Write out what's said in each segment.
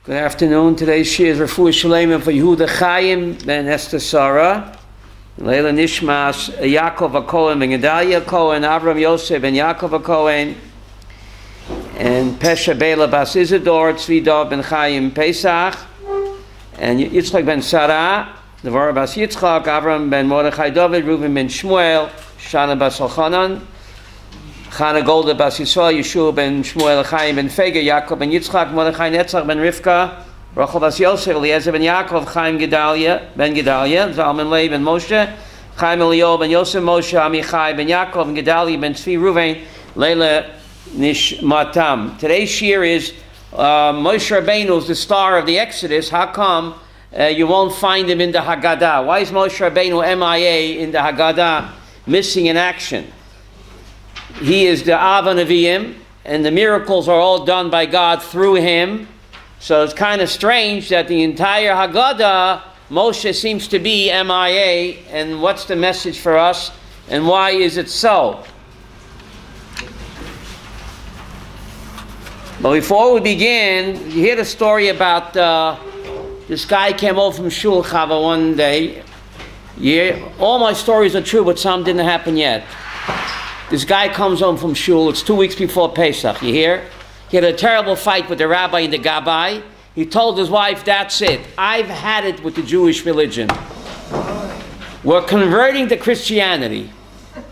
Good afternoon. Today's shir is Refuah Shalema for Yehuda Chaim ben Esther Sarah, Leila Nishmas Yaakov HaKohen ben Gedalia Cohen, Avram Yosef ben Yaakov HaKohen, and Pesha Bela Bas Isidor, Tzvi Dov ben Chaim Pesach, and Yitzchak ben Sarah, Devorah Bas Yitzchak, Avram ben Mordechai David, Reuben ben Shmuel, Shana Bas Elchanan, Chana Golda Bas Yisrael, Yeshua ben Shmuel, Chaim ben Feger, Yaakov ben Yitzchak, Mordechai Netzach ben Rivka, Rachel Bas Yosef, Eliezer ben Yaakov, Chaim ben Gedalia, Zalman Leib ben Moshe, Chaim Eliyahu ben Yosef Moshe, Amichai ben Yaakov, and Gedalia ben Tzvi Ruvain, Leila Nishmatam. Today's shir is Moshe Rabbeinu is the star of the Exodus. How come you won't find him in the Hagada? Why is Moshe Rabbeinu MIA in the Hagada, missing in action? He is the Av Neviim, and the miracles are all done by God through him. So it's kind of strange that the entire Haggadah, Moshe seems to be MIA, and what's the message for us, and why is it so? But before we begin, you hear the story about this guy came over from Shul Chava one day. All my stories are true, but some didn't happen yet. This guy comes home from Shul. It's 2 weeks before Pesach. You hear? He had a terrible fight with the rabbi and the gabbai. He told his wife, "That's it. I've had it with the Jewish religion. We're converting to Christianity.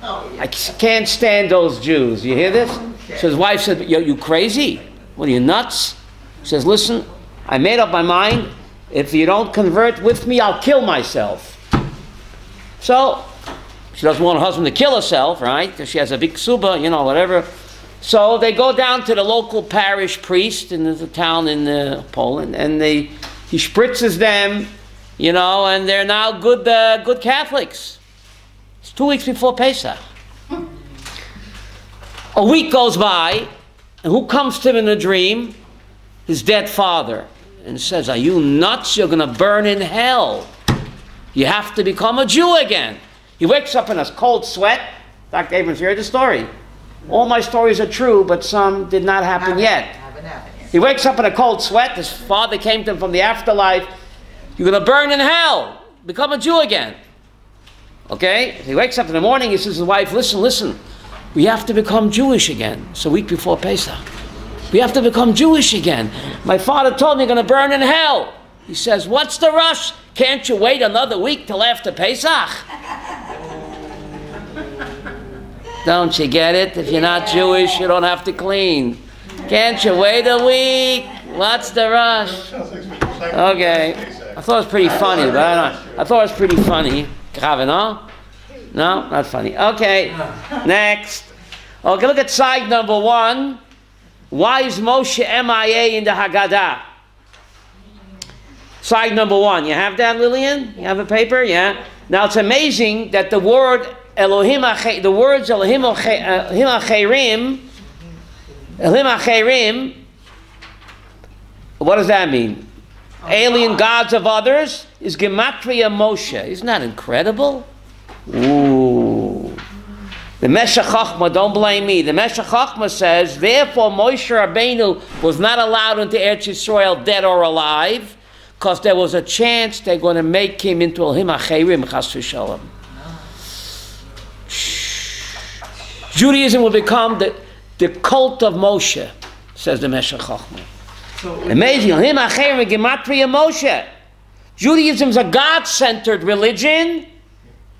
I can't stand those Jews." You hear this? So his wife said, "You crazy? What are you, nuts?" He says, "Listen, I made up my mind. If you don't convert with me, I'll kill myself." So she doesn't want her husband to kill herself, right? Because she has a big suba, whatever. So they go down to the local parish priest in the town in Poland, and he spritzes them, and they're now good Catholics. It's 2 weeks before Pesach. A week goes by, and who comes to him in a dream? His dead father, and says, "Are you nuts? You're going to burn in hell. You have to become a Jew again." He wakes up in a cold sweat. Dr. Abrams, you heard the story. All my stories are true, but some did not happen yet. He wakes up in a cold sweat. His father came to him from the afterlife. "You're going to burn in hell. Become a Jew again." Okay? He wakes up in the morning. He says to his wife, listen. We have to become Jewish again. It's a week before Pesach. We have to become Jewish again. My father told me you're going to burn in hell. He says, "What's the rush? Can't you wait another week till after Pesach?" Don't you get it? If you're not Jewish, you don't have to clean. Can't you wait a week? What's the rush? Okay. I thought it was pretty funny, but I thought it was pretty funny. No, not funny. Okay, next. Okay, look at side number 1. Why is Moshe MIA in the Haggadah? Side number 1. You have that, Lillian? You have a paper? Yeah. Now it's amazing that the word Elohim, the words Elohim Acherim, what does that mean? Alien gods of others is Gematria Moshe. Isn't that incredible? Ooh. The Meshech Chochmah, don't blame me. The Meshech Chochmah says, therefore Moshe Rabbeinu was not allowed into Eretz Yisrael dead or alive, because there was a chance they're going to make him into Elohim Acherim, Chas v'Shalom. Judaism will become the cult of Moshe, says the Meshech Chochmah. Amazing. Elohim Acherim Gematria Moshe. Judaism is a God-centered religion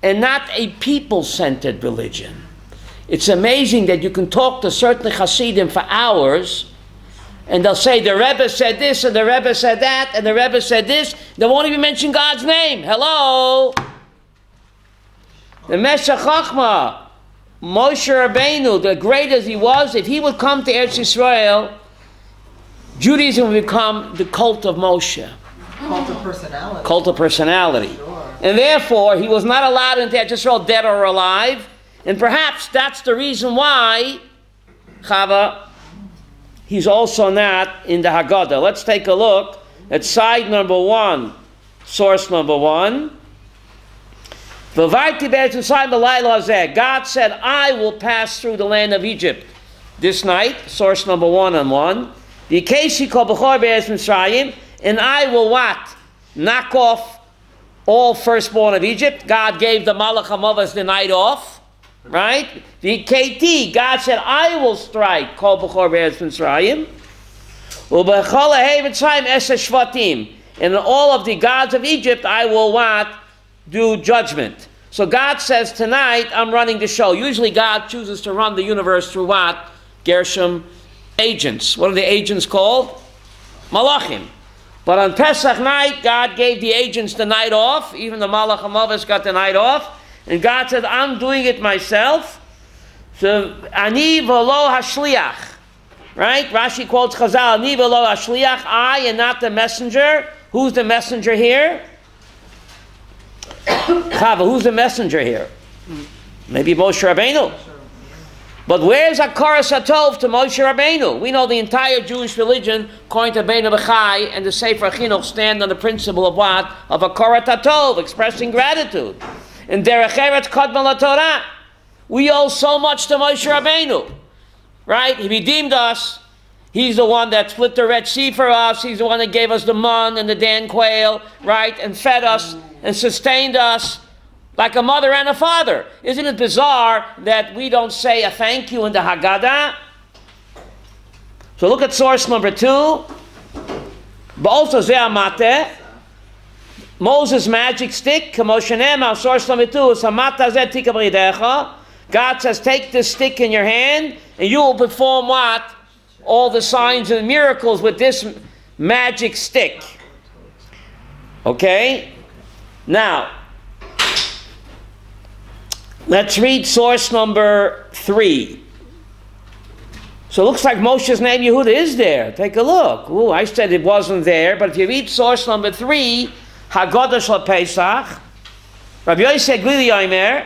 and not a people-centered religion. It's amazing that you can talk to certain Hasidim for hours, and they'll say, the Rebbe said this, and the Rebbe said that, and the Rebbe said this. They won't even mention God's name. Hello? The Meshech Chochmah, Moshe Rabbeinu, the great as he was, if he would come to Eretz Yisrael, Judaism would become the cult of Moshe. Cult of personality. Cult of personality. Sure. And therefore, he was not allowed into Eretz Yisrael dead or alive. And perhaps that's the reason why, Chava, he's also not in the Haggadah. Let's take a look at side number 1, source number 1. God said, I will pass through the land of Egypt this night, source number 1 on 1. and I will what? Knock off all firstborn of Egypt. God gave the Malach HaMavos the night off, right? The KT, God said, I will strike Kol B'chor Be'eretz Mitzrayim. U'b'chol Ha'ei Mitzrayim Eseh Shvatim. And in all of the gods of Egypt, I will what? Do judgment. So God says, tonight, I'm running the show. Usually God chooses to run the universe through what? Gershom agents. What are the agents called? Malachim. But on Pesach night, God gave the agents the night off. Even the Malach HaMavos got the night off. And God said, I'm doing it myself. So, Ani v'lo hashliach. Right? Rashi quotes Chazal, Ani v'lo hashliach, I and not the messenger. Who's the messenger here? Chava, who's the messenger here? Maybe Moshe Rabbeinu. But where's Hakara Satov to Moshe Rabbeinu? We know the entire Jewish religion, according to Beinu B'chai and the Sefer Chinuch, stand on the principle of what? Of Hakara Tatov, expressing gratitude. In Derech Eretz Kodma LaTorah, we owe so much to Moshe Rabbeinu. Right? He redeemed us. He's the one that split the Red Sea for us. He's the one that gave us the mun and the dan quail, right? And fed us and sustained us like a mother and a father. Isn't it bizarre that we don't say a thank you in the Hagada? So look at source number 2. Ba'osa zeh amate. Moses' magic stick. Source number 2 is hamata zeh tika b'yidecha. God says, take this stick in your hand and you will perform what? All the signs and miracles with this magic stick. Okay? Now, let's read source number 3. So it looks like Moshe's name Yehuda is there. Take a look. Ooh, I said it wasn't there, but if you read source number 3, Hagada Shel Pesach, Rabbi Yosef Glili Yomer,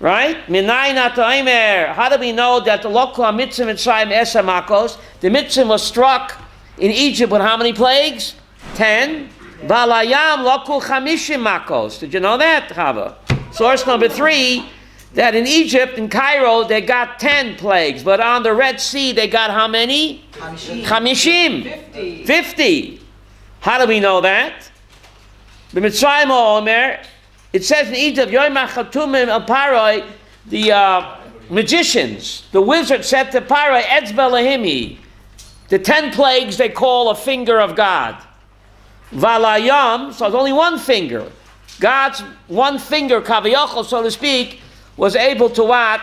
right? Minayin ato Omer. How do we know that the local mitzvah Mitzrayim Esa Makos? The mitzvah was struck in Egypt with how many plagues? 10. Balayam local chamishim Makos. Did you know that, Chava? Source number 3, that in Egypt, in Cairo, they got 10 plagues, but on the Red Sea, they got how many? Chamishim. 50. How do we know that? The Mitzrayim Omer. It says in Egypt, the magicians, the wizard said to Paro, Etzba Lahimi, the 10 plagues they call a finger of God. Valayam, so it's only one finger. God's one finger, Kaviyachol, so to speak, was able to what?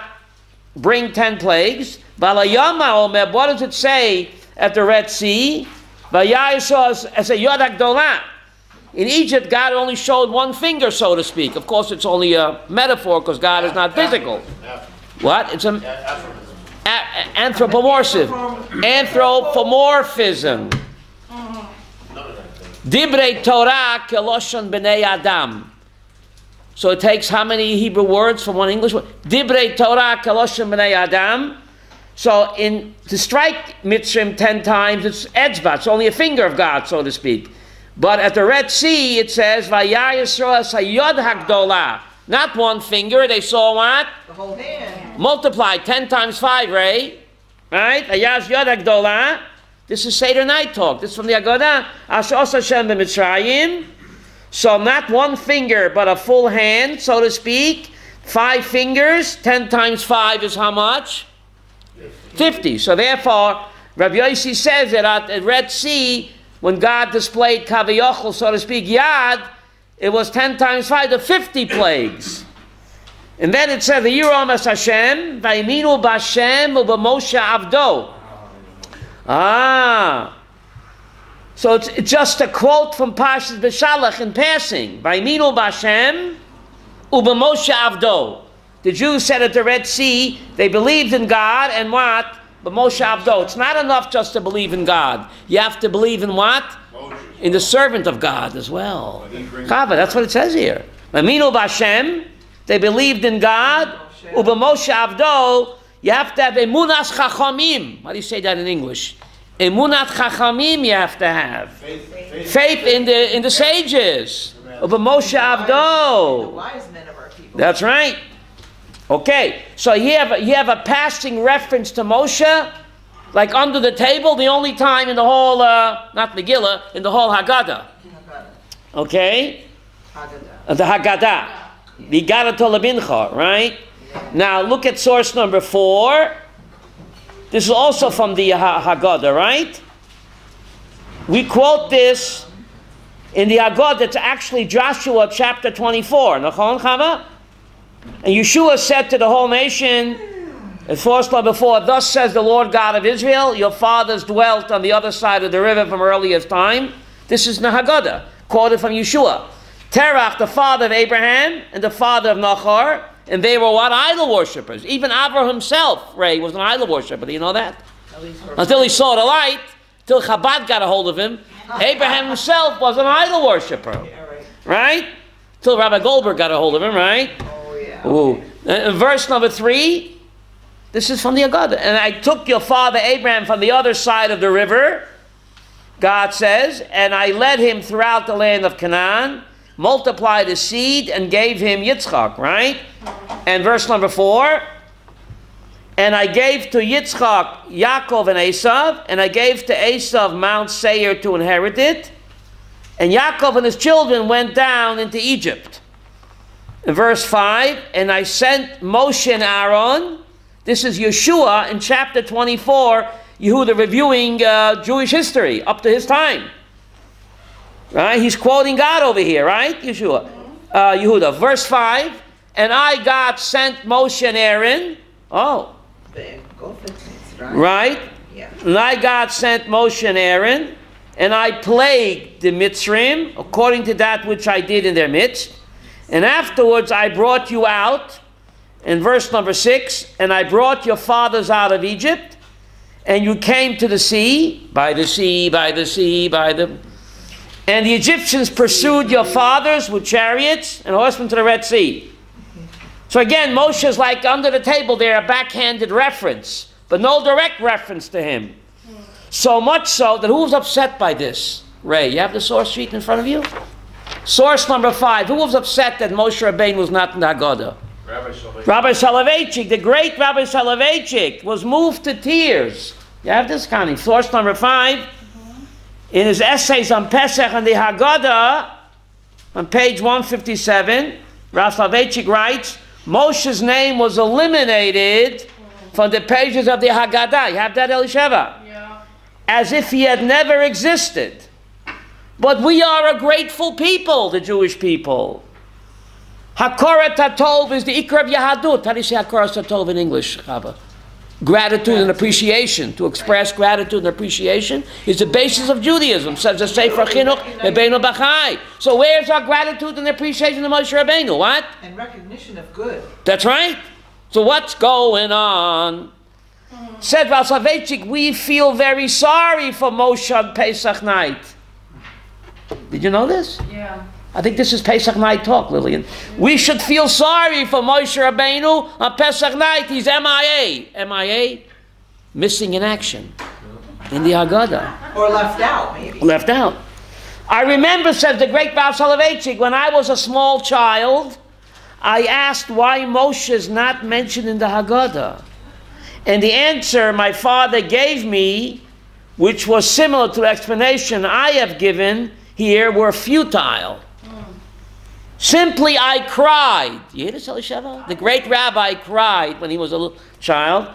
Bring 10 plagues. Valayam Omer, what does it say at the Red Sea? Vayayishos as a Yodak Dolah. In Egypt, God only showed one finger, so to speak. Of course, it's only a metaphor because God is not physical. What? It's an anthropomorphism. Anthropomorphism. Dibrei Torah keloshon b'nei Adam. So it takes how many Hebrew words from one English word? Dibrei Torah keloshon b'nei Adam. So to strike Mitzrayim 10 times, it's etzba. It's only a finger of God, so to speak. But at the Red Sea, it says, Vayar Yisrael sayod hakdolah. Not one finger, they saw what? The whole hand. Multiply 10 times 5, Ray. Right? Vayar yod hakdolah. This is Seder night talk. This is from the Hagada. Ashos Hashem b'Mitzrayim. So not one finger, but a full hand, so to speak. 5 fingers. 10 times 5 is how much? 50. So therefore, Rabbi Yossi says that at the Red Sea, when God displayed Kaviyachol, so to speak, Yad, it was 10 times 5 to 50 plagues. And then it says, V'yirom es Hashem, V'yiminu b'Hashem, u'b'Moshe avdo. So it's just a quote from Parshas B'Shalach in passing. V'yiminu b'Hashem, u'b'Moshe avdo. The Jews said at the Red Sea, they believed in God, and what? But Moshe Avdo. It's not enough just to believe in God. You have to believe in what? In the servant of God as well. Chava, that's what it says here. Aminu b'Hashem, they believed in God. Uba Moshe Avdo, you have to have emunas chachamim. How do you say that in English? Emunat chachamim you have to have. Faith in the sages. Uba Moshe Avdo. The wise men of our people. That's right. Okay, so you have a passing reference to Moshe, like under the table, the only time in the whole, not Megillah, in the whole Hagada. Okay? Hagada. The Haggadah. The Hagada to Labincha, right? Now look at source number 4. This is also from the Haggadah, right? We quote this in the Haggadah. It's actually Joshua chapter 24. Nachon, Chava? And Yeshua said to the whole nation, in source number 4, thus says the Lord God of Israel, your fathers dwelt on the other side of the river from earliest time. This is the Haggadah, quoted from Yeshua. Terach, the father of Abraham, and the father of Nachor, and they were what? Idol worshippers. Even Abraham himself, Ray, was an idol worshipper. Do you know that? Until he saw the light, till Chabad got a hold of him, Abraham himself was an idol worshipper. Right? Till Rabbi Goldberg got a hold of him, right? Oh, yeah. Ooh. Verse number 3, this is from the Haggadah. And I took your father Abraham from the other side of the river, God says, and I led him throughout the land of Canaan, multiplied his seed, and gave him Yitzchak, right? And verse number 4, and I gave to Yitzchak Yaakov and Esav, and I gave to Esav Mount Seir to inherit it, and Yaakov and his children went down into Egypt. In verse 5, and I sent Moshe and Aaron. This is Yeshua in chapter 24, Yehuda reviewing Jewish history up to his time. Right? He's quoting God over here, right? Yeshua. Yehuda. Verse 5, and I, God, sent Moshe and Aaron. Oh. Right? Yeah. And I, God, sent Moshe and Aaron, and I plagued the Mitzrim, according to that which I did in their midst. And afterwards I brought you out, in verse number 6, and I brought your fathers out of Egypt, and you came to the sea, by the sea, by the sea, by the... And the Egyptians pursued your fathers with chariots and horsemen to the Red Sea. So again, Moshe is like under the table there, a backhanded reference, but no direct reference to him. So much so that who was upset by this? Ray, you have the source sheet in front of you? Source number 5. Who was upset that Moshe Rabbeinu was not in the Haggadah? Rabbi Soloveitchik, the great Rabbi Soloveitchik, was moved to tears. You have this, Connie? Source number 5. In his essays on Pesach and the Haggadah, on page 157, Rabbi Soloveitchik writes, Moshe's name was eliminated from the pages of the Haggadah. You have that, Elisheva? Yeah. As if he had never existed. But we are a grateful people, the Jewish people. Hakorat Hatov is the Ikra of Yahadut. How do you say Hakorat Hatov in English, Chava? Gratitude and appreciation. To express gratitude and appreciation is the basis of Judaism, says the Sefer Chinuch Rabbeinu Bachai. So where's our gratitude and appreciation to Moshe Rabbeinu? What? And recognition of good. That's right. So what's going on? Said Rabbi Soloveitchik, we feel very sorry for Moshe on Pesach night. Did you know this? Yeah. I think this is Pesach night talk, Lillian. We should feel sorry for Moshe Rabbeinu on Pesach night. He's MIA. MIA? Missing in action. In the Haggadah. Or left out, maybe. Left out. I remember, says the great Rabbi Soloveitchik, when I was a small child, I asked why Moshe is not mentioned in the Haggadah. And the answer my father gave me, which was similar to the explanation I have given here, were futile. Simply, I cried. You hear this, Elisheva? The great rabbi cried when he was a little child.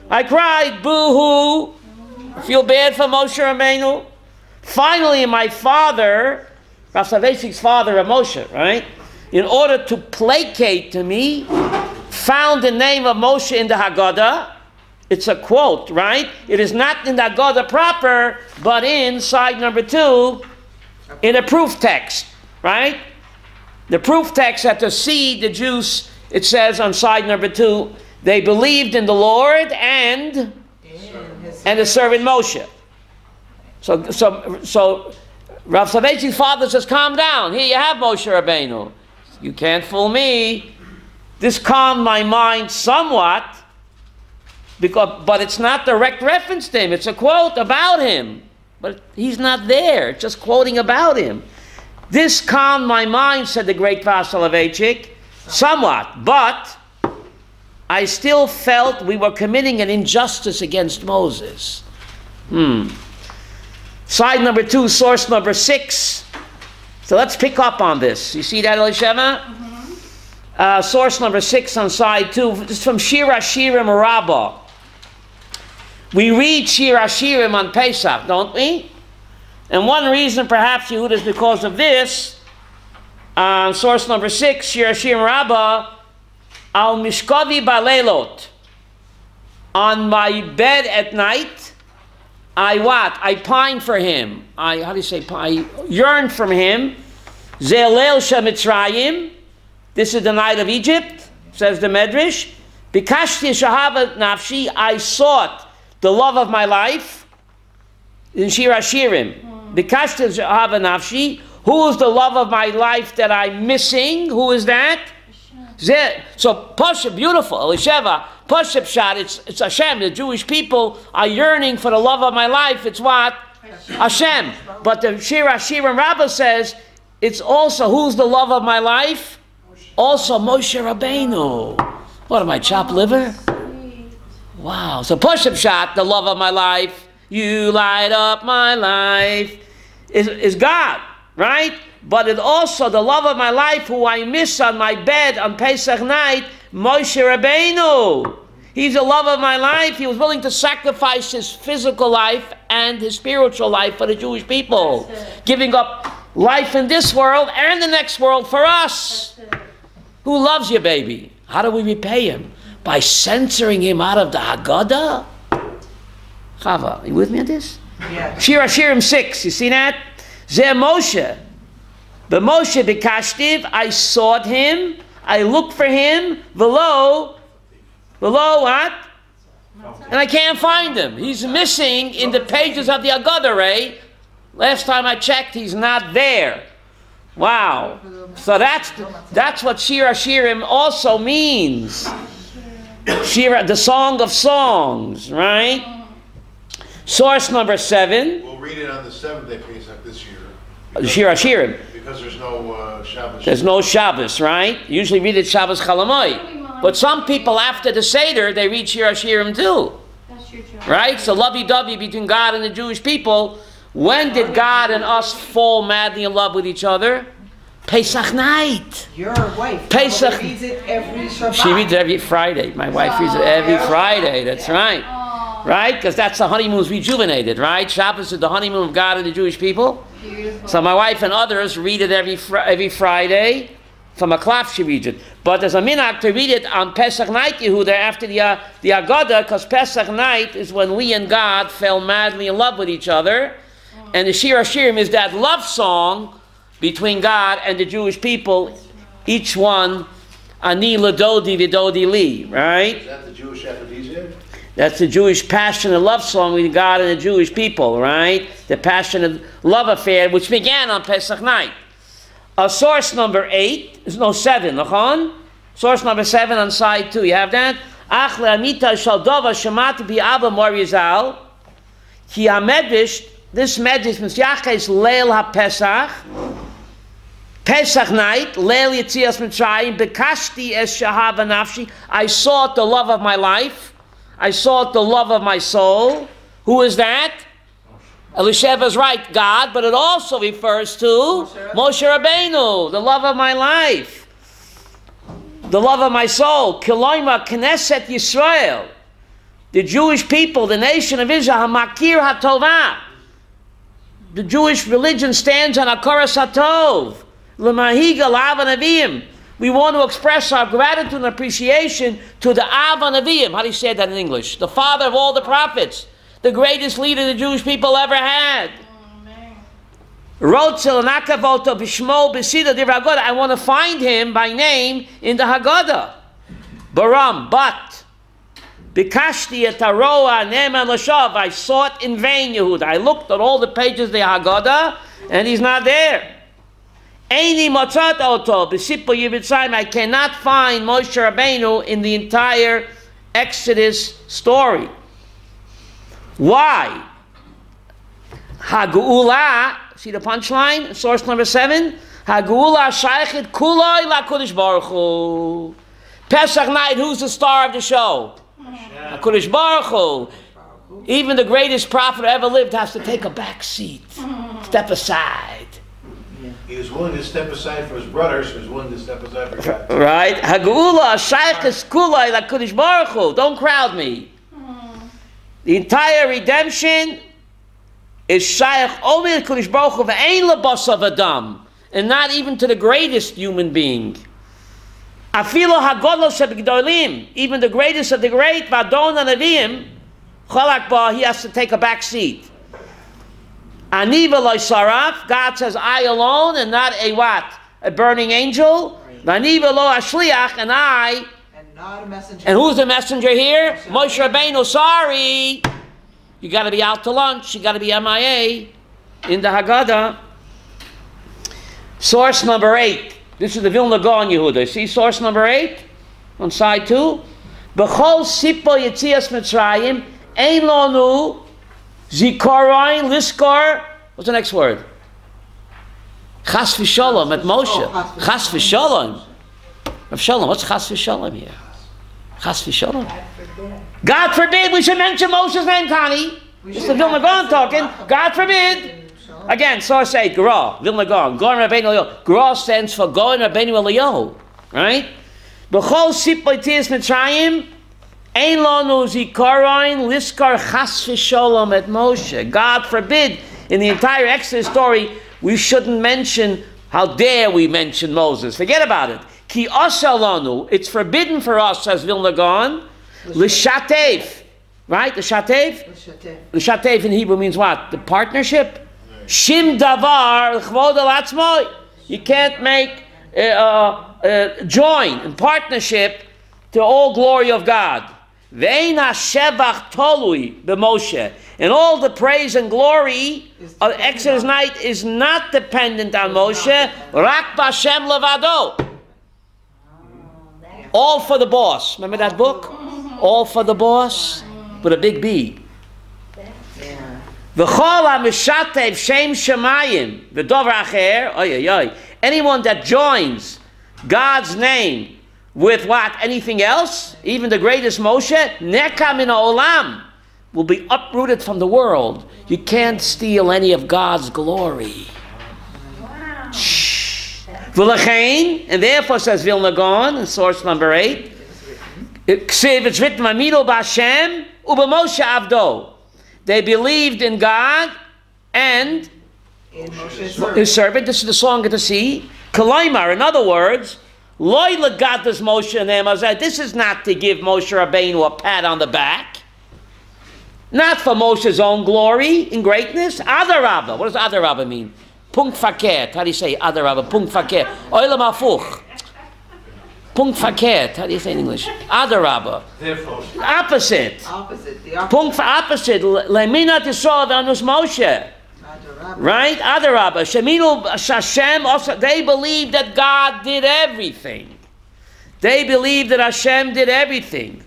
I cried, boo-hoo. I feel bad for Moshe Rabbeinu. Finally, my father, Rav Soloveitchik's father, Moshe, right, in order to placate to me, found the name of Moshe in the Haggadah. It's a quote, right? It is not in the Haggadah proper, but in side number 2, in a proof text, right? The proof text that the seed, the Jews, it says on side number 2, they believed in the Lord and the servant Moshe. So Rav Soloveitchik's father says, calm down. Here you have Moshe Rabbeinu. You can't fool me. This calmed my mind somewhat, but it's not direct reference to him. It's a quote about him. But he's not there. It's just quoting about him. This calmed my mind, said the great Rabbi Soloveitchik, somewhat, but I still felt we were committing an injustice against Moses. Side number 2, source number 6. So let's pick up on this. You see that, Elisheva? Source number 6 on side 2. This is from Shir HaShirim Rabbah. We read Shir HaShirim on Pesach, don't we? And one reason, perhaps, Yehuda, is because of this. On source number 6, Shir HaShirim Rabbah, Al Mishkavi Balelot. On my bed at night, I what? I pine for him. I yearn from him. Ze'elel Shemitzrayim. This is the night of Egypt, says the Medrash. Bikashti Shahava Nafshi. I sought the love of my life. In Shir HaShirim. Bikashti Shahava Nafshi. Who is the love of my life that I'm missing? Who is that? So Pashup, beautiful, Elisheva. Pashup shot, it's Hashem. The Jewish people are yearning for the love of my life. It's what? Hashem. But the Shir HaShirim Rabbah says, it's also, who's the love of my life? Also Moshe Rabbeinu. What am I, chopped liver? Wow. So Pashup shot, the love of my life, you light up my life, is God, right? But it also, the love of my life, who I miss on my bed on Pesach night, Moshe Rabbeinu. He's the love of my life. He was willing to sacrifice his physical life and his spiritual life for the Jewish people. Giving up life in this world and the next world for us. Who loves you, baby? How do we repay him? By censoring him out of the Hagada? Chava, are you with me on this? Yeah. Shir HaShirim 6, you see that? Zeh Moshe. But Moshe bikashtiv, I sought him, I looked for him, below what? And I can't find him. He's missing in the pages of the Haggadah, Ray. Last time I checked, he's not there. Wow. So that's what Shir HaShirim also means. The Song of Songs, right? Source number 7. We'll read it on the 7th day Pesach this year. Shir HaShirim. Because there's no Shabbos. There's no Shabbos, right? Usually read it Shabbos Chalamoy. But some people after the Seder, they read Shir HaShirim too. That's your job. Right? So lovey-dovey between God and the Jewish people. When did God and us fall madly in love with each other? Pesach night. Your wife Pesach. reads it every Shabbat. She reads it every Friday. My wife reads it every Friday. That's right. Right? Because that's the honeymoon's rejuvenated, right? Shabbos is the honeymoon of God and the Jewish people. Beautiful. So my wife and others read it every Friday. From a klaf she reads it. But there's a minhag to read it on Pesach night, Yehuda, after the Haggadah, because Pesach night is when we and God fell madly in love with each other. And the Shir HaShirim is that love song between God and the Jewish people. Each one, Ani Ladodi Vidodi Li, right? Is that the Jewish aphrodisiac? That's the Jewish passionate love song with God and the Jewish people, right? The passionate love affair, which began on Pesach night. Source number 7, Lachon? Source number 7 on side 2, you have that? Ach le'amita shaldova shemati bi'aba morizal ki ha-medrash, this medrash Mesiaches Leil HaPesach, Pesach night, Leil Yetzias Mitzrayim, Bekashti es shahava nafshi, I sought the love of my life, I sought the love of my soul. Who is that? Elisheva is right, God, but it also refers to Moshe Rabbeinu, the love of my life, the love of my soul. Kiloima Knesset Yisrael, the Jewish people, the nation of Israel, Hamakir HaTovah. The Jewish religion stands on Akoras HaTov. L'mahiga l'Avan Avim. We want to express our gratitude and appreciation to the Avan Avim. How do you say that in English? The father of all the prophets. The greatest leader the Jewish people ever had. I want to find him by name in the Haggadah. Baram, but Bikashti et haroa ne'eman l'shav. I sought in vain, Yehuda. I looked at all the pages of the Haggadah, and he's not there. Eini motzat oto b'sipur Yivitzayim. I cannot find Moshe Rabbeinu in the entire Exodus story. Why? Hagu'ula, see the punchline? Source number 7. Hagu'ula shaykhet kuloi LaKudosh Baruch Hu. Pesach night, who's the star of the show? HaKudosh Baruch Hu. Even the greatest prophet who ever lived has to take a back seat. Step aside. He was willing to step aside for his brothers, he was willing to step aside for God. Right? Hagula, shaykhis kulai la Kodesh Baruch Hu. Don't crowd me. The entire redemption is shaykh only to Kodesh Baruch Hu ve'ein lebasav adam, and not even to the greatest human being. Afilo hagodol shebigdolim, even the greatest of the great, vadon anavim, chalak ba, he has to take a back seat. Ani v'loy saraf, God says, I alone, and not a what? A burning angel. Ani v'lo ashliach, and I. And not a messenger. And who's the messenger here? Moshe Rabbeinu, sorry. You got to be out to lunch. You got to be MIA in the Hagada. Source number 8. This is the Vilna Gaon Yehuda. See source number 8 on side 2? B'chol sipo yetzias Mitzrayim ein lonu zikaron liskar. What's the next word? Chas v'shalom at Moshe. Chas v'shalom. Rav Shalom, what's chas v'shalom here? Chas v'shalom. God forbid we should mention Moshe's name, Connie. It's the Vilna Gaon talking. God forbid. Again, source 8, Gra, Vilna Gaon. Gaon Rabbeinu Eliyahu. Gra stands for Gaon Rabbeinu Eliyahu. Right? B'chol sipoi tiyas Mitzrayim ein lanu zikaron liskar chas v'shalom et Moshe. God forbid, in the entire Exodus story, we shouldn't mention, how dare we mention Moses. Forget about it. Ki asa lanu, it's forbidden for us, says Vilna Gaon, l'shatev. Right? The shatev? The shatev in Hebrew means what? The partnership? Shim davar l'chvod alatzmoi. You can't make join in partnership to all glory of God. Ve'ein hashevach tolui b'Moshe. And all the praise and glory of Exodus night is not dependent on Moshe. Rak b'Hashem levado. All for the boss. Remember that book? All for the boss with a big B. V'chol ha'mishatev shem shemayim v'dover acher. Anyone that joins God's name with what? Anything else? Even the greatest Moshe? Neka min ha'olam. Will be uprooted from the world. You can't steal any of God's glory. Wow. Shh. V'lachein, and therefore says Vilna Gaon in source number 8, it's written, Mamido b'Hashem u'b'Moshe avdo. They believed in God and In his servant. This is the song of the sea. Kalaimar, in other words, Loi legadas Moshe ne'emazeh. This is not to give Moshe Rabbeinu a pat on the back. Not for Moshe's own glory and greatness. Adarabba. What does Adarabba mean? Punkt verkehrt. How do you say Adarabba? Punkt verkehrt. Oilam afuch. Punkt verkehrt. How do you say in English? Adarabba. Opposite. Punkt opposite. Lemina tisol v'anus Moshe. Right? Adarabba. Sheminu Hashem also. They believe that God did everything. They believe that Hashem did everything.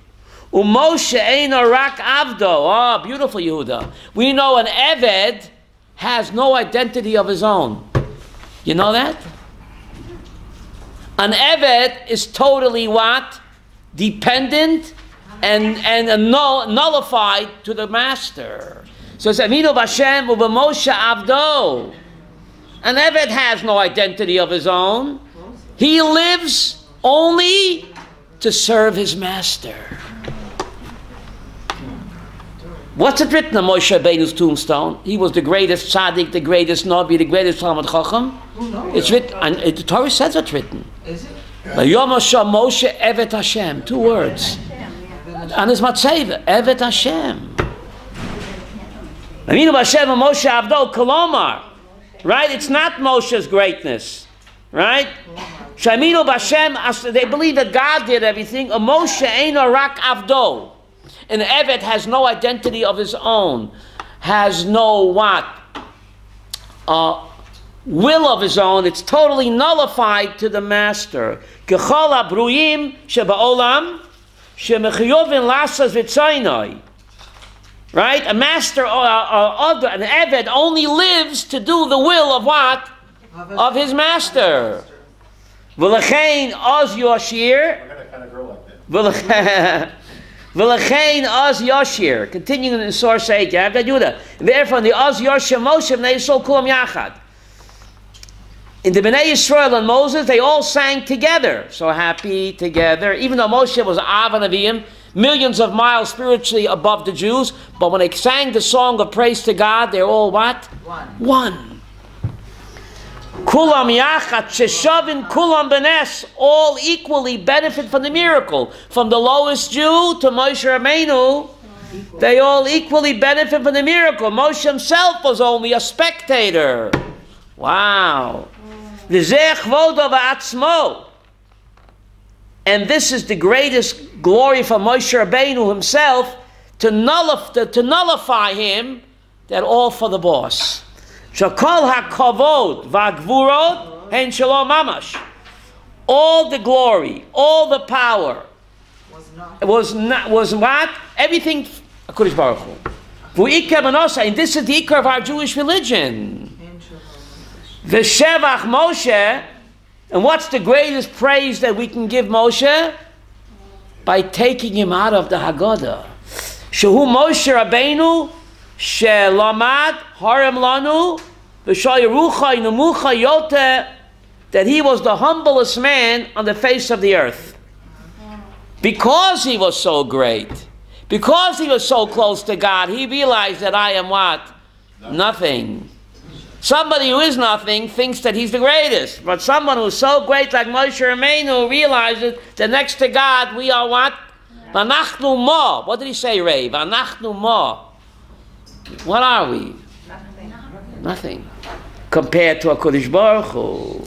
Moshe eino rak avdo. Oh, beautiful Yehuda. We know an Eved has no identity of his own. You know that? An Eved is totally what? Dependent and nullified to the master. So it's Aminu B'Hashem u'b'Moshe avdo. An Eved has no identity of his own. He lives only to serve his master. What's it written on Moshe Rabbeinu's tombstone? He was the greatest tzaddik, the greatest Nabi, the greatest Talmud Chacham. It's written, and the Torah says it's written. Is it? Yom Moshe Evet Hashem, 2 words. And his matzeva, Evet Hashem. Aminu B'Hashem Moshe Avdo Kolomar. Right? It's not Moshe's greatness. Right? Shaminu B'Hashem, they believe that God did everything. Moshe Eino Rak Avdo. An Evet has no identity of his own, has no what? Will of his own. It's totally nullified to the master. Kechol habruyim sheba'olam shemechiyovin lasas v'tzaynoi. Right? A master, an Evet only lives to do the will of what? Of his master. V'lechein oz yoshir. I'm going to kind of grow like that. V'lechein az Yoshir. Continuing in source 8, you have that Yudah. Therefore, in the az Yoshir Moshe Bnei Yisrael kulam yachad. In the Bnei Yisrael and Moses, they all sang together. So happy together. Even though Moshe was Av Nevi'im, millions of miles spiritually above the Jews, but when they sang the song of praise to God, they're all what? One. Kulam yachad sheshavin kulam benes, all equally benefit from the miracle. From the lowest Jew to Moshe Rabbeinu, they all equally benefit from the miracle. Moshe himself was only a spectator. Wow. And this is the greatest glory for Moshe Rabbeinu himself, to nullify him, that all for the boss. Shakol hakavod v'agvurot hen shalom mamash. All the glory, all the power was what? Everything HaKadosh Baruch Hu. V'ikar b'nosai, and this is the ikar of our Jewish religion. V'shevach Moshe, and what's the greatest praise that we can give Moshe? By taking him out of the Hagada. Shehu Moshe Rabbeinu she'lamad harem lanu v'shayirucha inemucha yote, that he was the humblest man on the face of the earth. Because he was so great, because he was so close to God, he realized that I am what? Nothing. Somebody who is nothing thinks that he's the greatest. But someone who's so great like Moshe Rabbeinu realizes that next to God we are what? Vanachnu mo. What did he say, Ray? Vanachnu mo. What are we? Nothing. Compared to HaKadosh Baruch Hu.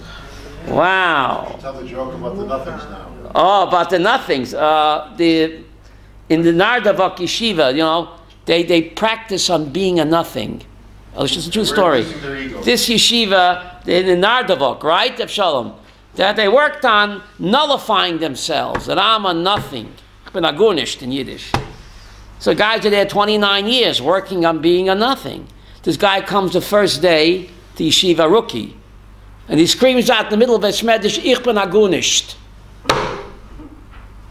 Wow. Tell the joke about the nothings now. Oh, about the nothings. In the Nardavok Yeshiva, they practice on being a nothing. Oh, it's just a true story. This yeshiva in Nardavok, right, Avshalom, that they worked on nullifying themselves, that I'm a nothing. Ben agunisht in Yiddish. So guys are there 29 years working on being a nothing. This guy comes the first day to yeshiva rookie, and he screams out in the middle of a shmedish, Ich ben agunisht.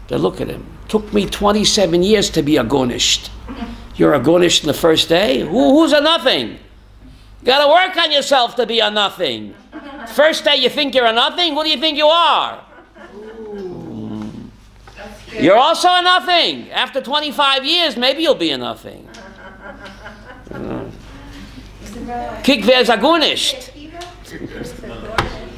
They look at him. Took me 27 years to be agunisht. You're agunisht in the first day? Who's a nothing? You got to work on yourself to be a nothing. First day you think you're a nothing, what do you think you are? You're also a nothing. After 25 years, maybe you'll be a nothing. Kik ve'zagunisht.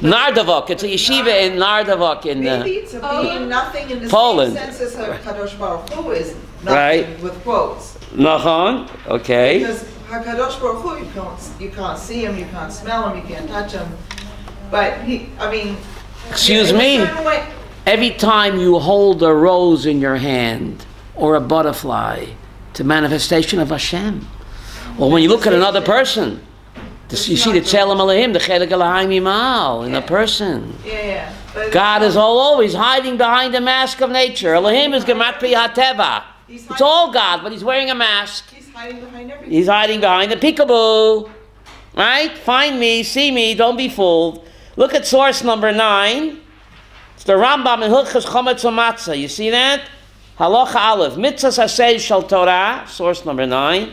Nardavok. It's a yeshiva in Nardavok in Maybe it's being nothing in the Poland. same sense as HaKadosh Baruch Hu is nothing, Right. with quotes. Nachon. Okay. Because HaKadosh Baruch Hu, you can't see him, you can't smell him, you can't touch him. But Excuse in a me. certain way- Every time you hold a rose in your hand or a butterfly, it's a manifestation of Hashem. Or when you look at another person, you see the Tzelem Elohim, the Chelek Elohim Yimal in a person. Yeah. But God is all over. He's hiding behind the mask of nature. Elohim is Gematria HaTeva. It's all God, but he's wearing a mask. He's hiding behind everything. He's hiding behind the peekaboo. Right? Find me, see me, don't be fooled. Look at source number 9. It's the Rambam in Hilchos Chometz U'Matzah. You see that? Halacha Aleph. Mitzvahs Hasei Shel Torah, source number 9.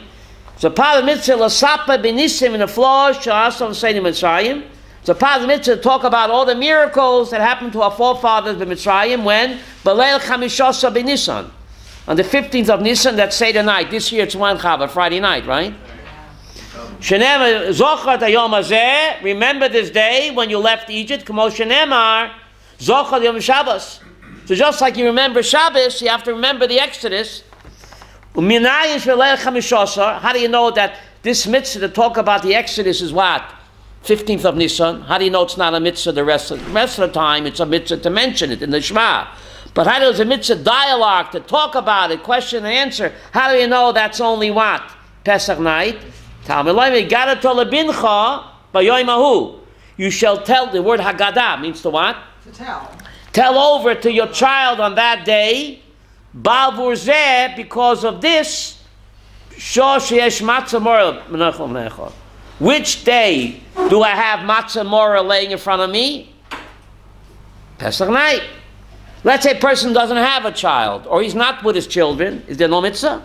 It's a part of the mitzvah L'sapa B'Nisim in the floor Sha'asom Seidim Mitzrayim. It's a part of the mitzvah to talk about all the miracles that happened to our forefathers in Mitzrayim when B'Leil Chamishasa B'Nisan. On the 15th of Nisan, that's Seder night. This year it's one Chava, Friday night, right? Shenem Zochar Hayom Hazeh. Remember this day when you left Egypt. K'mo Shenemar Zochar Yom Shabbos. So just like you remember Shabbos, you have to remember the Exodus. How do you know that this mitzvah to talk about the Exodus is what? 15th of Nisan. How do you know it's not a mitzvah the rest of the time? It's a mitzvah to mention it in the Shema. But how does a mitzvah dialogue to talk about it, question and answer? How do you know that's only what? Pesach night. You shall tell, the word Hagada means to what? To tell. Tell over to your child on that day, Ba'avur zeh, because of this, which day do I have matzah mora laying in front of me? Pesach night. Let's say a person doesn't have a child, or he's not with his children. Is there no mitzvah?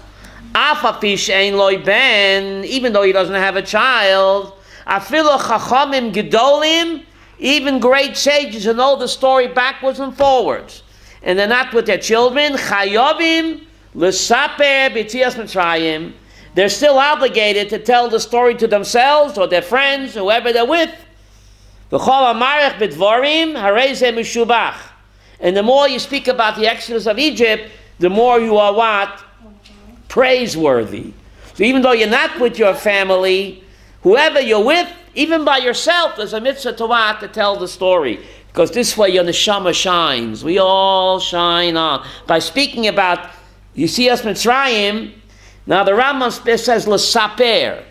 Afafish ein loy ben, even though he doesn't have a child. Afilu chachamim gedolim, even great sages who know the story backwards and forwards, and they're not with their children. Chayovim l'saper b'tzias Mitzrayim. They're still obligated to tell the story to themselves or their friends, whoever they're with. V'chol amarech b'dvorim harei ze mishubach. And the more you speak about the exodus of Egypt, the more you are what? Praiseworthy. So even though you're not with your family, whoever you're with, even by yourself, there's a mitzvah to what? To tell the story. Because this way your neshama shines. We all shine on. By speaking about, you see us Mitzrayim, now the Rambam says, l'saper.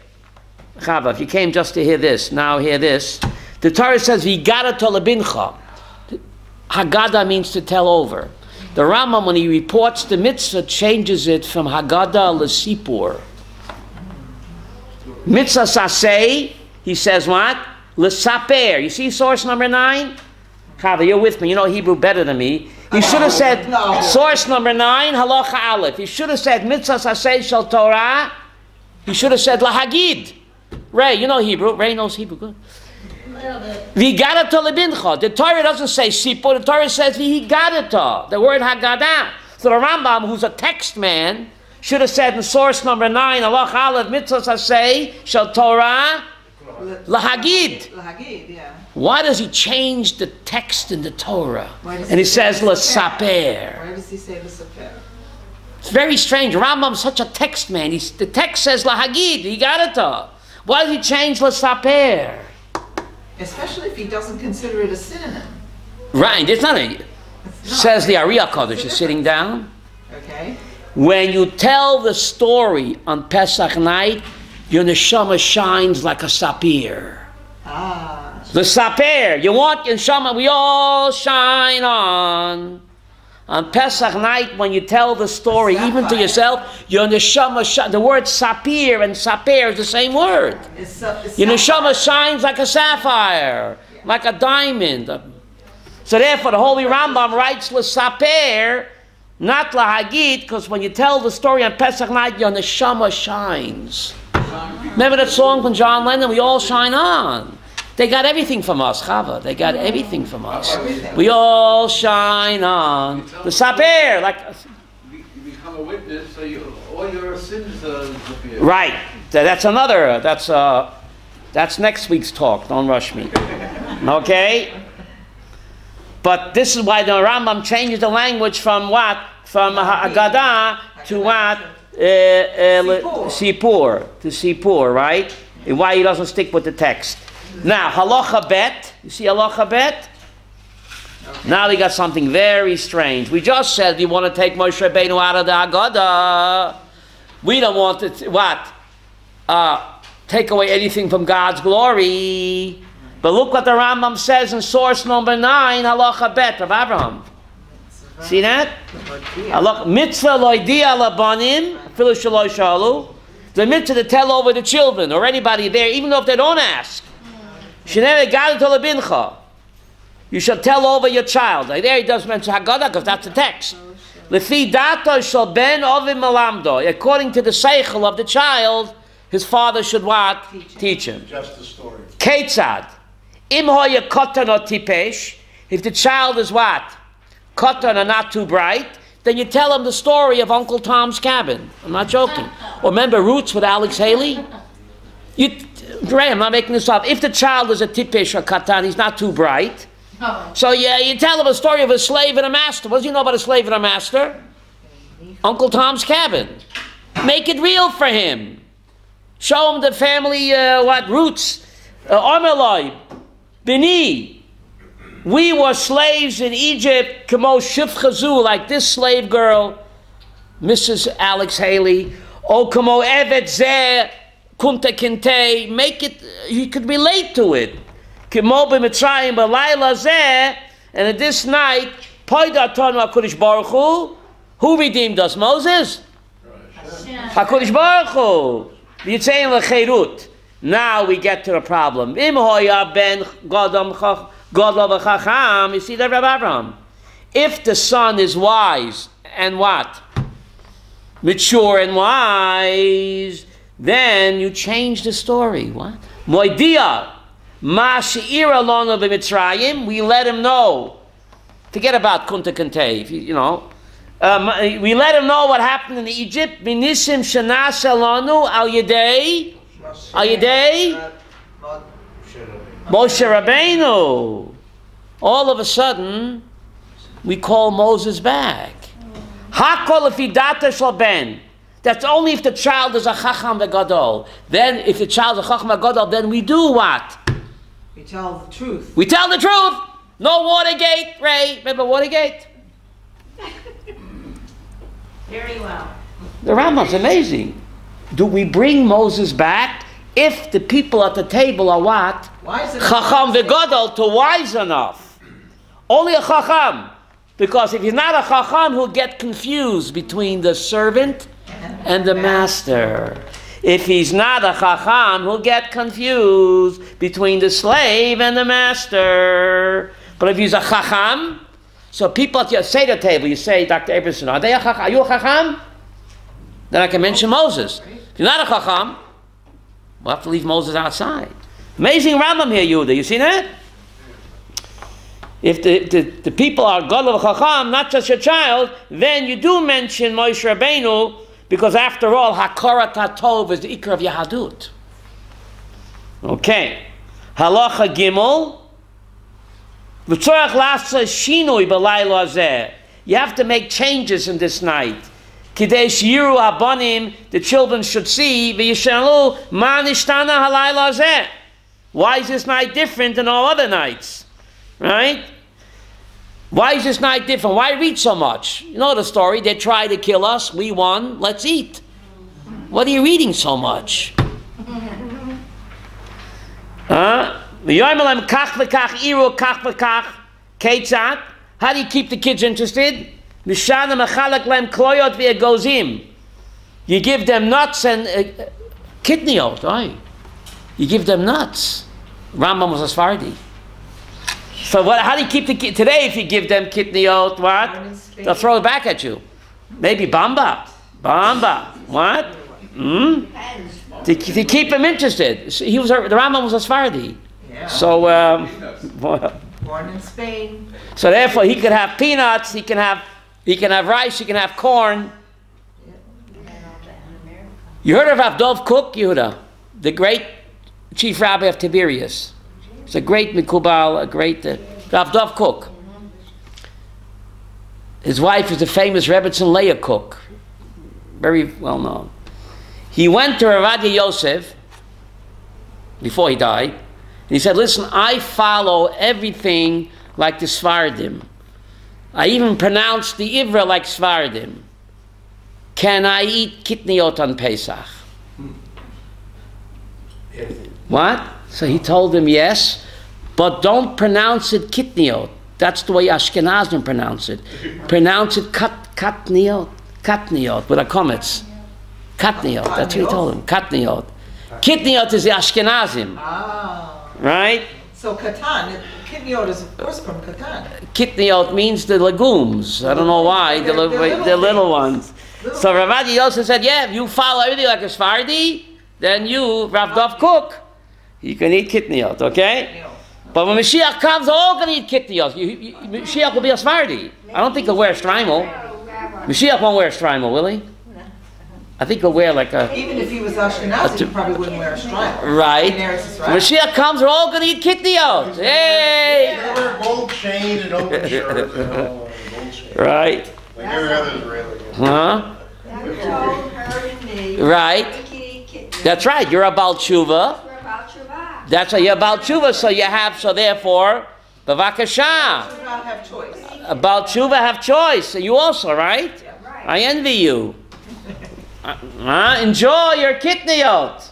Chava, if you came just to hear this, now hear this. The Torah says, Hagada to lebincha. Hagada means to tell over. The Rambam, when he reports the mitzvah, changes it from Hagada l'sipur. Mitzvah saseh, he says what? L'saper. You see source number 9? Chava, you're with me. You know Hebrew better than me. He should have said, source number 9, halacha aleph. He should have said, mitzvah saseh shel Torah. He should have said, lahagid. Ray, you know Hebrew. Ray knows Hebrew good. V'higadata lebincha. The Torah doesn't say sipur. The Torah says v'higadata. The word Haggadah. So the Rambam, who's a text man, should have said in source number 9, halacha aleph, mitzvah saseh shel Torah, lahagid. Lahagid, yeah. Why does he change the text in the Torah? And he says l'saper. Why does he say l'saper? It's very strange. Rambam's such a text man. The text says lahagid, higadata. Why does he change l'saper? Especially if he doesn't consider it a synonym. Right, it's not a... Says the Ariya Kodesh is sitting down. Okay. When you tell the story on Pesach night, your neshama shines like a sapir. Ah. The sapir, you want your neshama, we all shine on. On Pesach night, when you tell the story, even to yourself, your neshama shines. The word sapir and sapir is the same word. Your neshama shines like a sapphire, like a diamond. So therefore, the Holy Rambam writes l'saper, not lahagid, because when you tell the story on Pesach night, your neshama shines. Remember that song from John Lennon? We all shine on. They got everything from us, Chava. They got everything from us. We all shine on. The saper, like... You become a witness, so all your sins disappear. Right. That's another... That's next week's talk. Don't rush me. Okay? But this is why the Rambam changes the language from what? From Haggadah to what? Sipur. To Sipur, right? And why he doesn't stick with the text. Now, halacha bet. You see halacha bet? Okay. Now we got something very strange. We just said we want to take Moshe Rabbeinu out of the Haggadah. We don't want to, take away anything from God's glory. But look what the Rambam says in source number 9, halacha bet of Abraham. See that? Mitzvah loidia labanim, afilu shelo shalu. The mitzvah to tell over the children or anybody there, even though if they don't ask. You shall tell over your child. Like there he does mention Haggadah because that's the text. According to the seichel of the child, his father should what? Teach him. Just the story. Ketzad. If the child is what? Katan or not too bright, then you tell him the story of Uncle Tom's Cabin. I'm not joking. Or remember Roots with Alex Haley? Ray, I'm not making this up. If the child is a tipesh or katan, he's not too bright. So yeah, you tell him a story of a slave and a master. What does he know about a slave and a master? Uncle Tom's Cabin. Make it real for him. Show him the family, roots. Armeloi, Bini. We were slaves in Egypt, Kamo Shifchazu, like this slave girl, Mrs. Alex Haley. O Kamo Evet Zeh, Kunta Kinte. Make it, you could relate to it. Kamo B'Mitzrayim B'Layla Zeh, and at this night, Poida Tonu HaKadosh Baruch Hu. Who redeemed us? Moses? HaKadosh Baruch Hu. Yitzayim L'Cheirut. Now we get to the problem. Im hoya ben Godam Chacham. You see that, Rabbi Abraham? If the son is wise and what? Mature and wise, then you change the story. What? Moidia, ma she'ira lonu b'Mitzrayim, we let him know. Forget about Kunta Kante, you know. We let him know what happened in Egypt. Minisim shanasa lanu al yedei Moshe Rabbeinu. All of a sudden, we call Moses back. Hakol ifidata shel ben. That's only if the child is a chacham v'gadol. Then, if the child is a chacham v'gadol, then we do what? We tell the truth. We tell the truth. No Watergate, Ray. Remember Watergate? Very well. The Rambam's amazing. Do we bring Moses back if the people at the table are what? Wise enough. Chacham v'gadol, to wise enough. Only a chacham. Because if he's not a chacham, he'll get confused between the servant and the master. If he's not a chacham, he'll get confused between the slave and the master. But if he's a chacham, so people at your Seder table, you say, Dr. Abrahamson, are they a chacham? Are you a chacham? Then I can mention Moses. If you're not a chacham, we'll have to leave Moses outside. Amazing Rambam here, Yehuda. You see that? If the people are gadol chacham, not just your child, then you do mention Moshe Rabbeinu, because after all, Hakarat HaTov is the ikar of Yahadut. Okay. Halacha Gimel. V'tzorach lasa shinui b'laylo hazeh. You have to make changes in this night. Kidei shiru habanim, the children should see, v'yishalu ma nishtana halaylo hazeh. Why is this night different than all other nights? Right? Why is this night different? Why read so much? You know the story. They tried to kill us. We won. Let's eat. What are you reading so much? How do you keep the kids interested? You give them nuts and kitniot, right? You give them nuts. Rambam was a Sephardi. So how do you keep the kids? Today, if you give them kitniot, what? They'll throw it back at you. Maybe bamba. What? To keep them interested. The Rambam was a Sephardi. Yeah. So, Born in Spain. So therefore, he could have peanuts. He can have rice. He can have corn. You heard of Avdov Cook, Yehuda, the great chief rabbi of Tiberias. It's a great mikubal, a great Avdov Cook. His wife is the famous Rebbetzin Leah Cook, very well known. He went to Rav Yosef before he died, and he said, "Listen, I follow everything like the Sfardim. I even pronounce the Ivra like Sfardim. Can I eat kitniot on Pesach?" What? So he told him yes, but don't pronounce it kitniot. That's the way Ashkenazim pronounce it. Pronounce it katniot with a komets. Katniot. That's what he told him. Katniot. Kitniot is the Ashkenazim. Ah. Right? So katan, kitniot is of course from katan. Kitniot means the legumes. I don't know why. The little ones. So Rav Yosef said, yeah, if you follow everything like a Sephardi, then you, Rav Dov Cook, you can eat kitniot, okay? But when Mashiach comes, they're all going to eat kitniot. Mashiach will be a Sephardi. I don't think he'll wear a shtreimel. Mashiach won't wear a shtreimel, will he? I think he'll wear like a... Even if he was Ashkenazi, he probably wouldn't wear a stripe. Right. When Mashiach comes, we're all going to eat kitniot. Hey! They wear a gold chain and open shirt. Right. Like every other Israeli. Huh? That told her and me. Right. We can eat kitniot. That's right. You're a Baal Tshuva. We're about Shabbat. That's why you're a Baal Tshuva. So therefore, Bavakasha. Have choice. A Baal Tshuva have choice. You also, right? Right. I envy you. Enjoy your kitniot.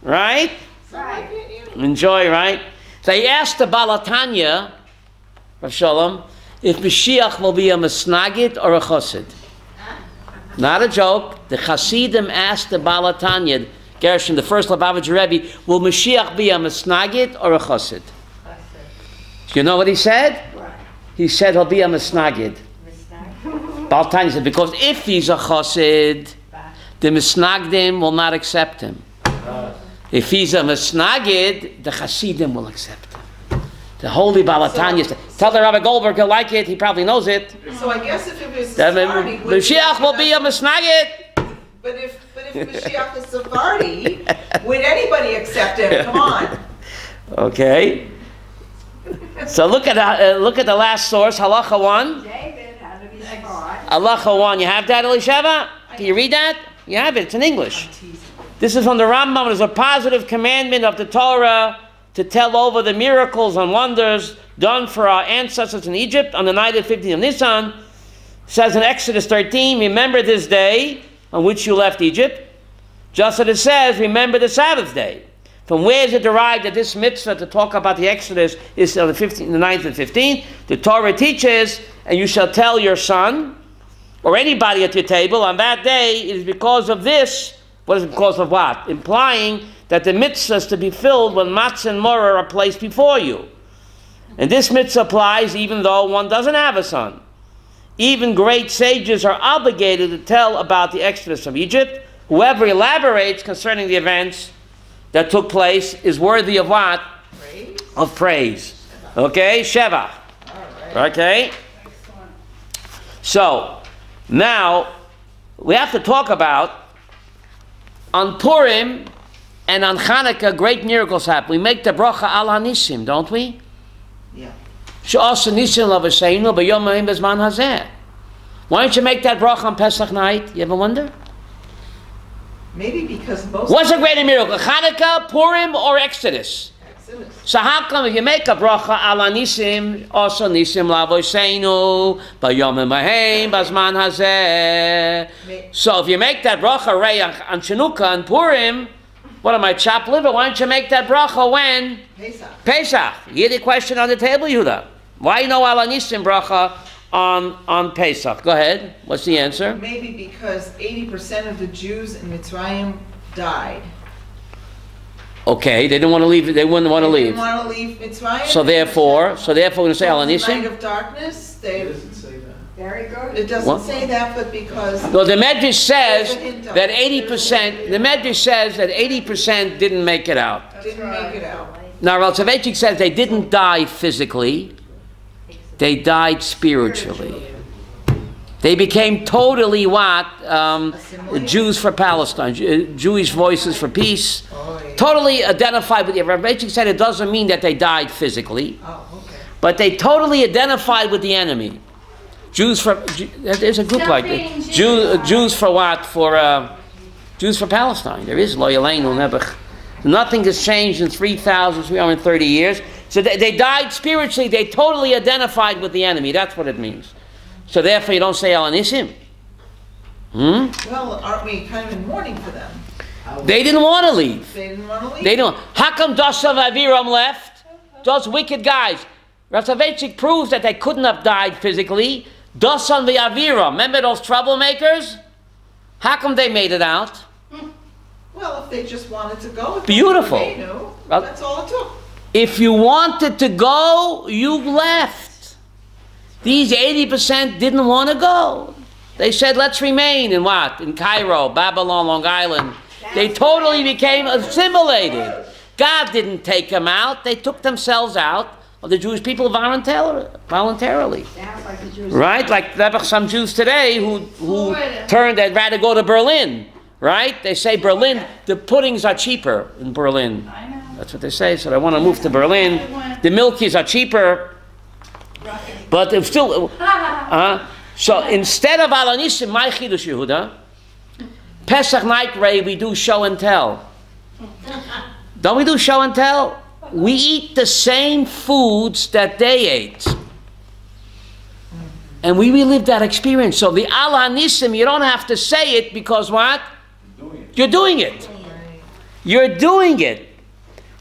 Right? Right. Enjoy, right? So he asked the Balatanya, Rav Shalom, if Mashiach will be a Mesnagid or a Chosid. Not a joke. The Hasidim asked the Balatanya, Gershon, the first Lubavitcher Rebbe, will Mashiach be a Mesnagid or a Chosid? You know what he said? Right. he said he'll be a misnagid. Baal Tanya said, because if he's a chassid, the misnagdim will not accept him. If he's a misnagid, the chassidim will accept him. The holy Baal Tanya said, tell the Rabbi Goldberg he'll like it, he probably knows it. So I guess if it was The Sephardi, Mashiach will be a misnagid. But if Mashiach is Sephardi, would anybody accept him? Come on. Okay. So look at the last source, Halacha 1. David had to be smart. Halacha 1. You have that, Elisheva? Can you read that? You have it. It's in English. This is from the Rambam. There's a positive commandment of the Torah to tell over the miracles and wonders done for our ancestors in Egypt on the night of 15th of Nisan. It says in Exodus 13, remember this day on which you left Egypt. Just as it says, remember the Sabbath day. From where is it derived that this mitzvah to talk about the Exodus is on the 9th and 15th? The Torah teaches, and you shall tell your son, or anybody at your table, on that day, it is because of this. What is it because of what? Implying that the mitzvah is to be filled when matzah and maror are placed before you. And this mitzvah applies even though one doesn't have a son. Even great sages are obligated to tell about the Exodus from Egypt. Whoever elaborates concerning the events that took place is worthy of what? Praise. Of praise. Okay? Shevach. Right. Okay? So, now, we have to talk about, on Purim and on Chanukah, great miracles happen. We make the bracha al hanisim, don't we? Yeah. She'asa nisim lavasheinu b'yom ha'im b'zman hazeh. Why don't you make that bracha on Pesach night? You ever wonder? Maybe because most What's a greater miracle? Chanukah, Purim, or Exodus? Exodus. So how come if you make a bracha ala nisim, also nisim lavoseinu, b'yomim ha'im b'zman hazeh. So if you make that bracha rei on Chanukah and Purim, what am I, chopped liver? Why don't you make that bracha when? Pesach. Pesach. You get a question on the table, Yehuda. Why no ala nisim bracha on Pesach? Go ahead. What's the answer? Maybe because 80% of the Jews in Mitzrayim died. Okay, they didn't want to leave. They wouldn't want to They leave. didn't want to leave Mitzrayim. So therefore, we're going to say ala Night nisim. of darkness. It doesn't say that. Very good. It doesn't What? say that, but because No, the Medrash says that 80%. The Medrash says that 80% didn't make it out. didn't make it out. Now, Rav Sprecher says they didn't die physically; they died spiritually. They became totally what? Jews for Palestine, Jewish voices for peace. Oh, yeah. Totally identified with the. Rav Sprecher said it doesn't mean that they died physically, Oh, okay. but they totally identified with the enemy. Jews for there's a group like that. Jews for what? For Jews for Palestine. There is Lo Yaleinu Nebuch. Nothing has changed in 3,330 years. So they died spiritually. They totally identified with the enemy. That's what it means. So therefore, you don't say Al Anisim. Well, aren't we kind of in mourning for them? They didn't want to leave. They didn't want to leave. They don't. How come Dasav Aviram left? Those wicked guys. Rav Sprecher proves that they couldn't have died physically. Dasan v'Aviram. Remember those troublemakers? How come they made it out? Well, if they just wanted to go, if Beautiful. They knew, Well- that's all it took. If you wanted to go, you left. These 80% didn't want to go. They said, let's remain in what? In Cairo, Babylon, Long Island. They totally became assimilated. God didn't take them out. They took themselves out of the Jewish people voluntarily. Sounds like the Jews. Right? Like there are some Jews today who turned, they'd rather go to Berlin. Right? They say Berlin, the puddings are cheaper in Berlin. I know. That's what they say. So they want to move to Berlin. The milkies are cheaper. But they're still... So instead of Al Anisim, my Chidush Yehuda, Pesach night, Ray, we do show and tell. Don't we do show and tell? We eat the same foods that they ate. And we relive that experience. So the Al Anisim, you don't have to say it because what? You're doing it. You're doing it.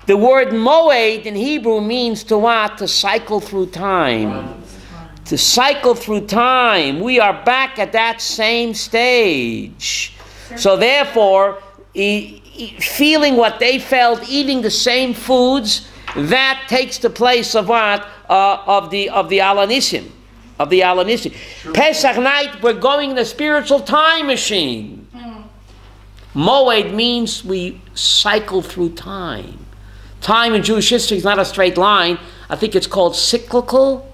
The word moed in Hebrew means to what? To cycle through time. To cycle through time. We are back at that same stage. So therefore, feeling what they felt, eating the same foods, that takes the place of what? Of the Alanissim. Of the Alanissim. Pesach night, we're going in a spiritual time machine. Moed means we cycle through time. Time in Jewish history is not a straight line. I think it's called cyclical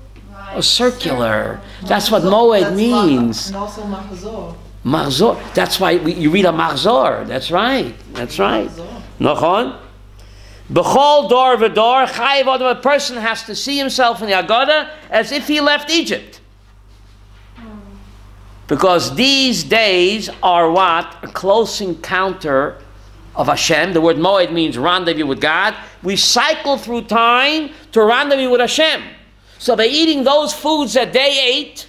or circular. That's what Moed means. And also Mahazor. Mahzor. That's why you read a Mahzor. That's right. That's right. Nachon. B'chol dor v'dor chayiv adam. A person has to see himself in the Hagada as if he left Egypt. Because these days are what? A close encounter of Hashem. The word Moed means rendezvous with God. We cycle through time to rendezvous with Hashem. So by eating those foods that they ate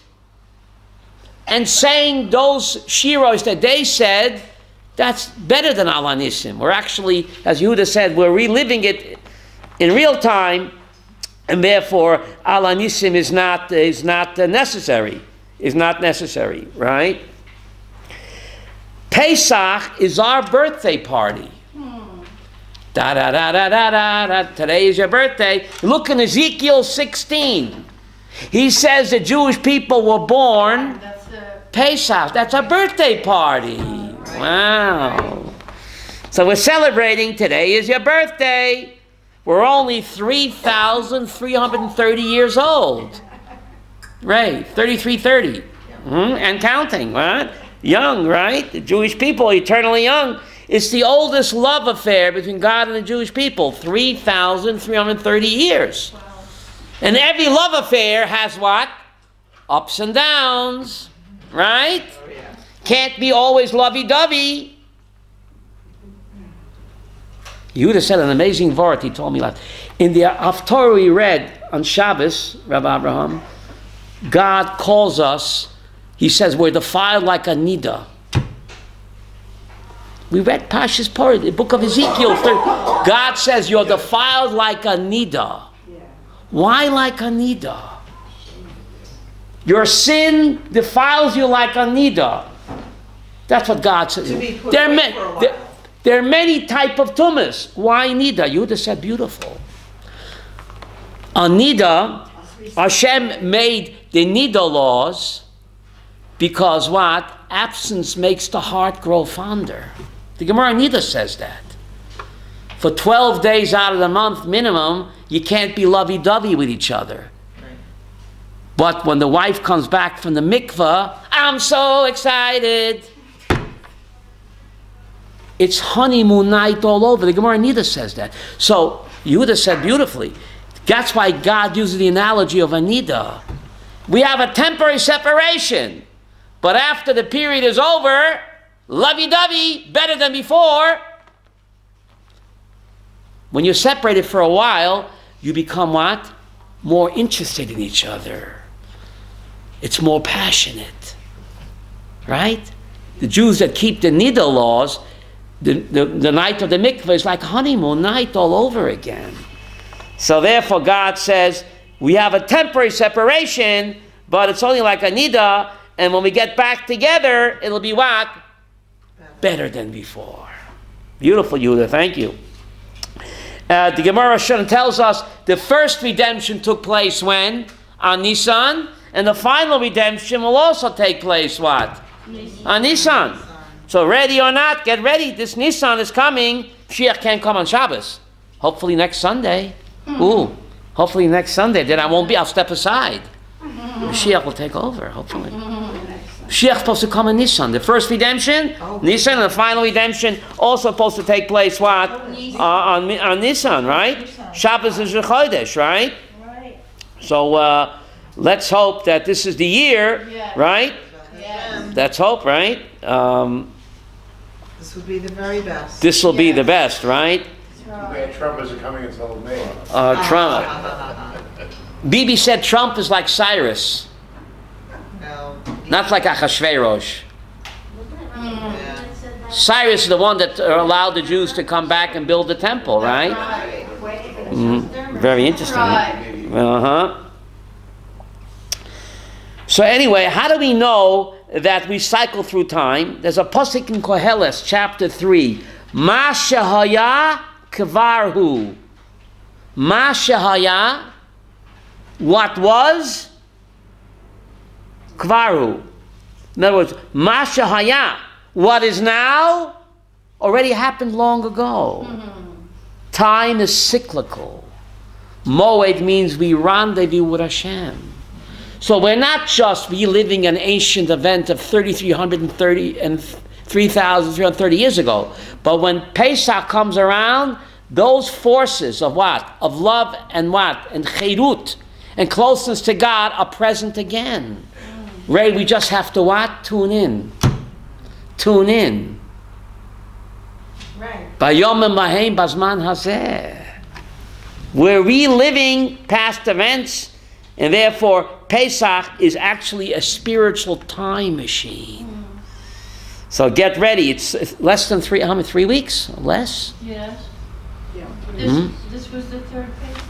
and saying those shiros that they said, that's better than Alanissim. We're actually, as Yehuda said, we're reliving it in real time, and therefore Alanissim is not necessary. Is not necessary, right? Pesach is our birthday party. Da da da da da da da. Today is your birthday. Look in Ezekiel 16. He says the Jewish people were born Pesach. That's a birthday party. Wow. So we're celebrating. Today is your birthday. We're only 3,330 years old. Right, 3330. And counting, right? Young, right? The Jewish people, eternally young. It's the oldest love affair between God and the Jewish people. 3,330 years. Wow. And every love affair has what? Ups and downs. Right? Oh, yeah. Can't be always lovey-dovey. Yehuda said an amazing word he told me last. In the Haftorah we read on Shabbos, Rabbi Abraham, God calls us, he says, we're defiled like a nida. We read Pashas Parah, the book of Ezekiel. God says, you're defiled like a nida. Why like a nida? Your sin defiles you like a nida. That's what God says. There are many type of tumas. Why nida? Yehuda said beautiful. A nida, Hashem made the nida laws because what? Absence makes the heart grow fonder. The Gemara Nida says that. For 12 days out of the month minimum, you can't be lovey-dovey with each other. But when the wife comes back from the mikveh, I'm so excited. It's honeymoon night all over. The Gemara Nida says that. So Yehuda said beautifully. That's why God uses the analogy of a nida. We have a temporary separation. But after the period is over, lovey-dovey, better than before. When you're separated for a while, you become what? More interested in each other. It's more passionate. Right? The Jews that keep the nida laws, the night of the mikveh is like honeymoon night all over again. So therefore God says, we have a temporary separation, but it's only like a nida, and when we get back together, it'll be what? Better than before. Beautiful, Yehuda, thank you. The Gemara Shon tells us the first redemption took place when? On Nisan, and the final redemption will also take place what? On Nisan. So ready or not, get ready. This Nisan is coming. Mashiach can't come on Shabbos. Hopefully next Sunday. Hopefully next Sunday. Then I'll step aside. Mashiach will take over, hopefully. Mashiach is supposed to come in Nisan. The first redemption, Nisan, and the final redemption also supposed to take place what? On Nisan, right? Shabbos is Chodesh, right? So let's hope that this is the year, right? Let's hope, right? This would be the very best. This will be the best, right? Trump isn't coming until May. Trump. Bibi said Trump is like Cyrus. No. Not like Achashverosh. Yeah. Cyrus is the one that allowed the Jews to come back and build the temple, right? Very interesting. Uh-huh. So anyway, how do we know that we cycle through time? There's a pasuk in Koheles, chapter 3. Ma shehaya kvarhu. Ma shehaya, what was, kvaru. In other words, ma shehaya, what is now, already happened long ago. Time is cyclical. Moed means we rendezvous with Hashem. So we're not just reliving an ancient event of 3,330 and 3,330 years ago, but when Pesach comes around, those forces of what? Of love and what? And chirut and closeness to God are present again. Ray, we just have to what? Tune in. Tune in. Right. Bayom mahem bazman hazeh. We're reliving past events, and therefore Pesach is actually a spiritual time machine. So get ready. It's less than 3 weeks? Less? Yes. Yeah. This was the third page.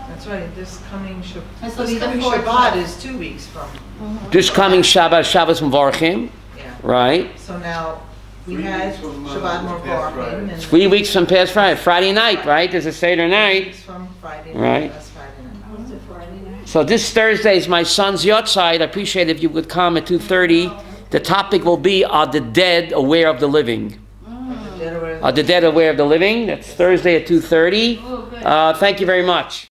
That's right, this coming That's Shabbat, the fourth Shabbat one. is 2 weeks from, This coming Shabbat, Shabbos Mevorachim, yeah. right? So now, we 3 had weeks from, Shabbat past Morvarim Friday. and 3 weeks from past Friday. Friday night, right? There's a Seder 3 night. weeks from Friday Right. night, last Friday night. Was it Friday night? So this Thursday is my son's yahrzeit. I appreciate if you would come at 2:30. The topic will be, are the dead aware of the living? The dead are- Are the dead aware of the living? That's Thursday at 2:30. Oh, good. Thank you very much.